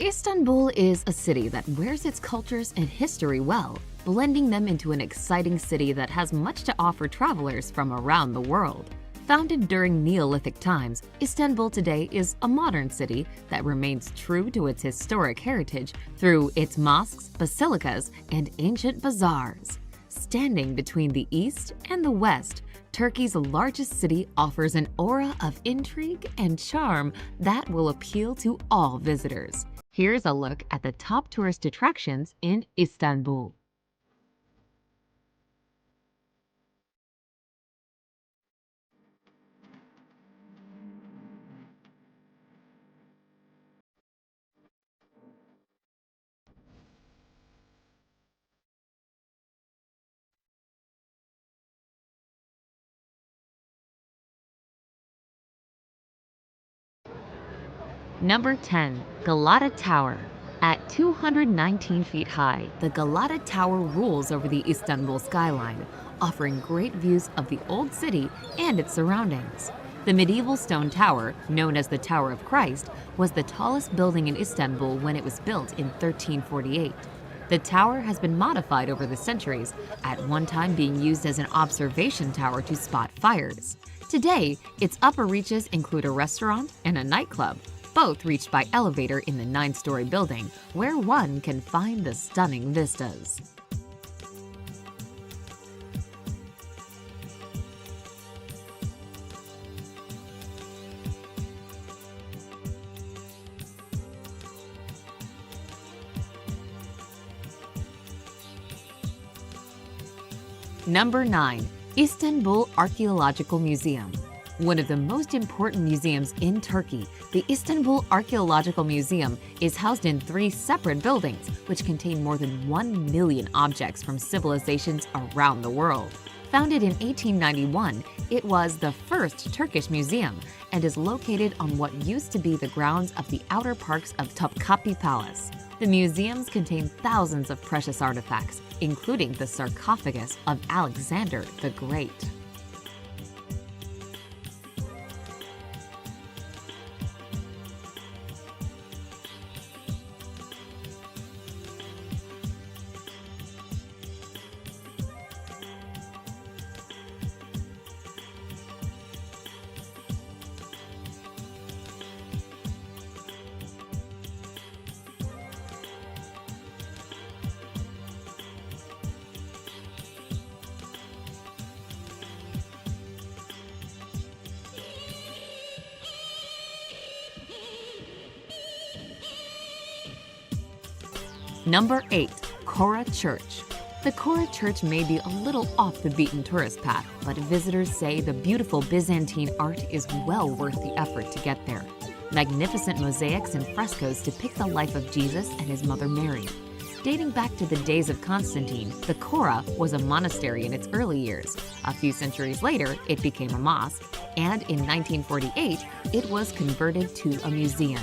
Istanbul is a city that wears its cultures and history well, blending them into an exciting city that has much to offer travelers from around the world. Founded during Neolithic times, Istanbul today is a modern city that remains true to its historic heritage through its mosques, basilicas, and ancient bazaars. Standing between the east and the west, Turkey's largest city offers an aura of intrigue and charm that will appeal to all visitors. Here's a look at the top tourist attractions in Istanbul. Number 10. Galata Tower. At 219 feet high, the Galata Tower rules over the Istanbul skyline, offering great views of the old city and its surroundings. The medieval stone tower, known as the Tower of Christ, was the tallest building in Istanbul when it was built in 1348. The tower has been modified over the centuries, at one time being used as an observation tower to spot fires. Today, its upper reaches include a restaurant and a nightclub, both reached by elevator in the 9-story building, where one can find the stunning vistas. Number 9. Istanbul Archaeological Museum. One of the most important museums in Turkey, the Istanbul Archaeological Museum is housed in 3 separate buildings, which contain more than 1 million objects from civilizations around the world. Founded in 1891, it was the first Turkish museum and is located on what used to be the grounds of the outer parks of Topkapi Palace. The museums contain thousands of precious artifacts, including the sarcophagus of Alexander the Great. Number 8. Chora Church. The Chora Church may be a little off the beaten tourist path, but visitors say the beautiful Byzantine art is well worth the effort to get there. Magnificent mosaics and frescoes depict the life of Jesus and his mother Mary. Dating back to the days of Constantine, the Chora was a monastery in its early years. A few centuries later, it became a mosque, and in 1948, it was converted to a museum.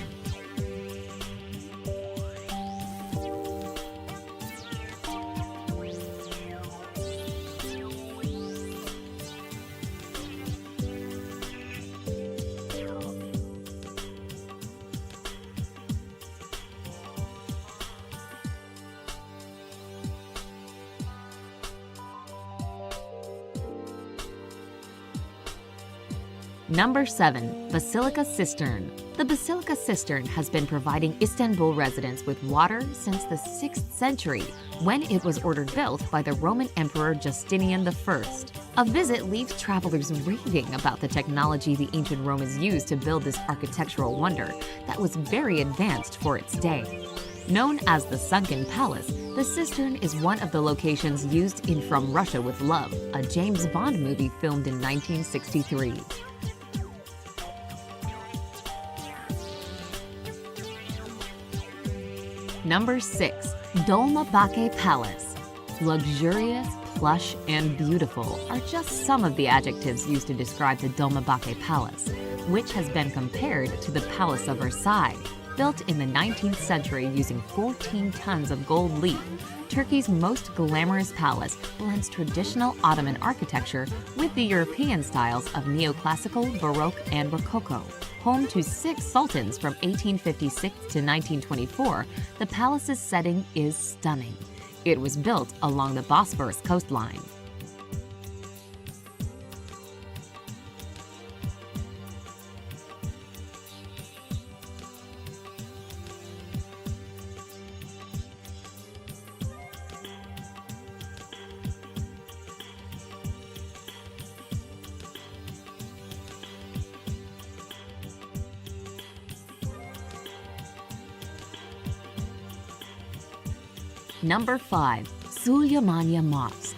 Number 7. Basilica Cistern. The Basilica Cistern has been providing Istanbul residents with water since the 6th century, when it was ordered built by the Roman Emperor Justinian I. A visit leaves travelers raving about the technology the ancient Romans used to build this architectural wonder that was very advanced for its day. Known as the Sunken Palace, the cistern is one of the locations used in From Russia with Love, a James Bond movie filmed in 1963. Number 6. Dolmabahce Palace. Luxurious, plush, and beautiful are just some of the adjectives used to describe the Dolmabahce Palace, which has been compared to the Palace of Versailles. Built in the 19th century using 14 tons of gold leaf, Turkey's most glamorous palace blends traditional Ottoman architecture with the European styles of neoclassical, Baroque, and Rococo. Home to 6 sultans from 1856 to 1924, the palace's setting is stunning. It was built along the Bosphorus coastline. Number 5. Suleymaniye Mosque.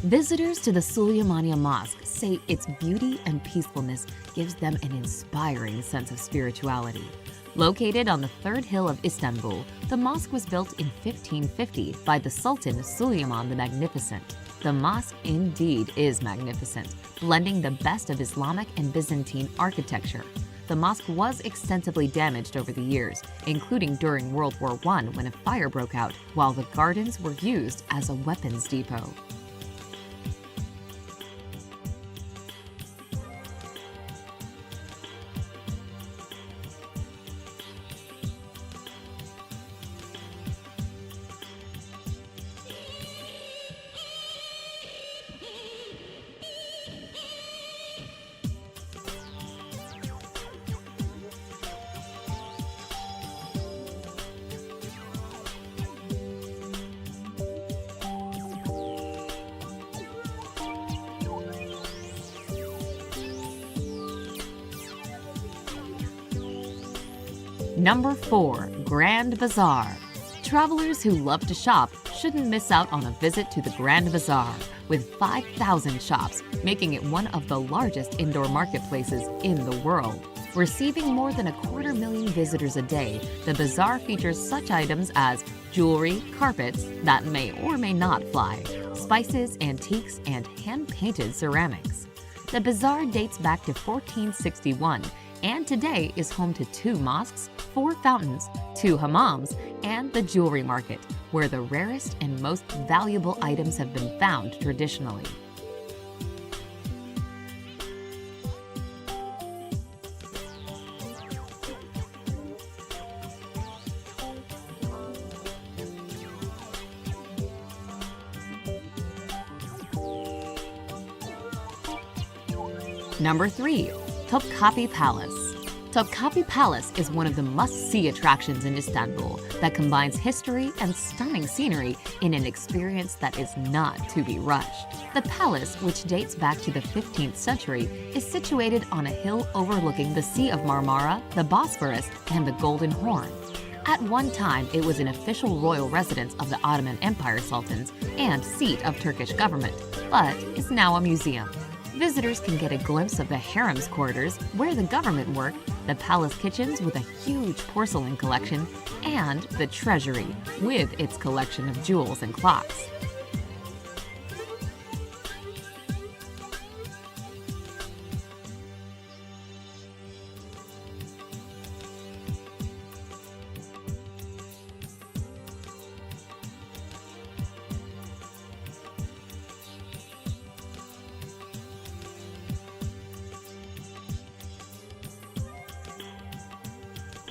Visitors to the Suleymaniye Mosque say its beauty and peacefulness gives them an inspiring sense of spirituality. Located on the third hill of Istanbul, the mosque was built in 1550 by the Sultan Süleyman the Magnificent. The mosque indeed is magnificent, blending the best of Islamic and Byzantine architecture. The mosque was extensively damaged over the years, including during World War I when a fire broke out, while the gardens were used as a weapons depot. Number 4. Grand Bazaar. Travelers who love to shop shouldn't miss out on a visit to the Grand Bazaar, with 5,000 shops, making it one of the largest indoor marketplaces in the world. Receiving more than 250,000 visitors a day, the bazaar features such items as jewelry, carpets that may or may not fly, spices, antiques, and hand-painted ceramics. The bazaar dates back to 1461 and today is home to 2 mosques, 4 fountains, 2 hammams, and the jewelry market, where the rarest and most valuable items have been found traditionally. Number 3. Topkapi Palace. Topkapi Palace is one of the must-see attractions in Istanbul that combines history and stunning scenery in an experience that is not to be rushed. The palace, which dates back to the 15th century, is situated on a hill overlooking the Sea of Marmara, the Bosphorus, and the Golden Horn. At one time, it was an official royal residence of the Ottoman Empire sultans and seat of Turkish government, but is now a museum. Visitors can get a glimpse of the harem's quarters, where the government worked, the palace kitchens with a huge porcelain collection, and the treasury, with its collection of jewels and clocks.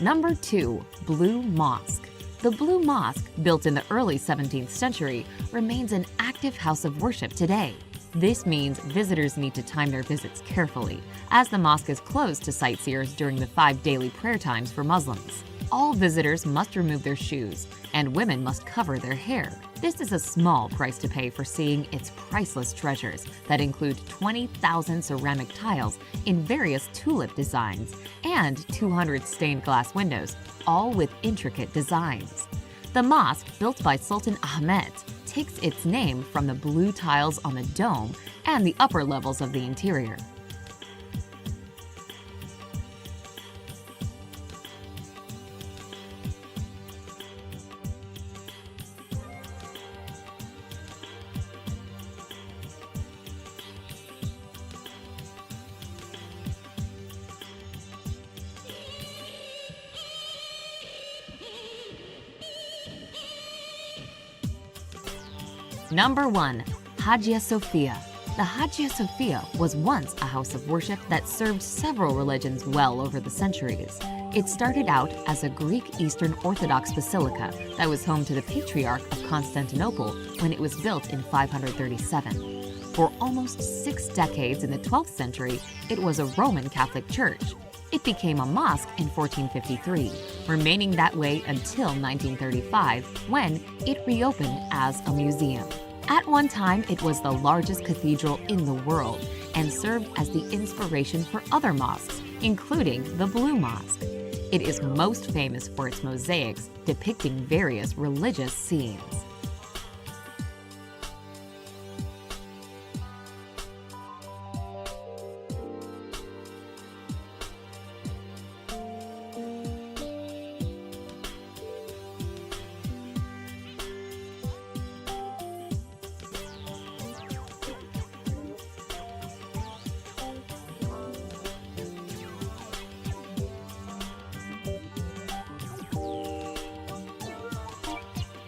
Number 2. Blue Mosque. The Blue Mosque, built in the early 17th century, remains an active house of worship today. This means visitors need to time their visits carefully, as the mosque is closed to sightseers during the 5 daily prayer times for Muslims. All visitors must remove their shoes, and women must cover their hair. This is a small price to pay for seeing its priceless treasures that include 20,000 ceramic tiles in various tulip designs and 200 stained glass windows, all with intricate designs. The mosque, built by Sultan Ahmet, takes its name from the blue tiles on the dome and the upper levels of the interior. Number 1. Hagia Sophia. The Hagia Sophia was once a house of worship that served several religions well over the centuries. It started out as a Greek Eastern Orthodox basilica that was home to the Patriarch of Constantinople when it was built in 537. For almost 6 decades in the 12th century, it was a Roman Catholic church. It became a mosque in 1453, remaining that way until 1935, when it reopened as a museum. At one time, it was the largest cathedral in the world and served as the inspiration for other mosques, including the Blue Mosque. It is most famous for its mosaics depicting various religious scenes.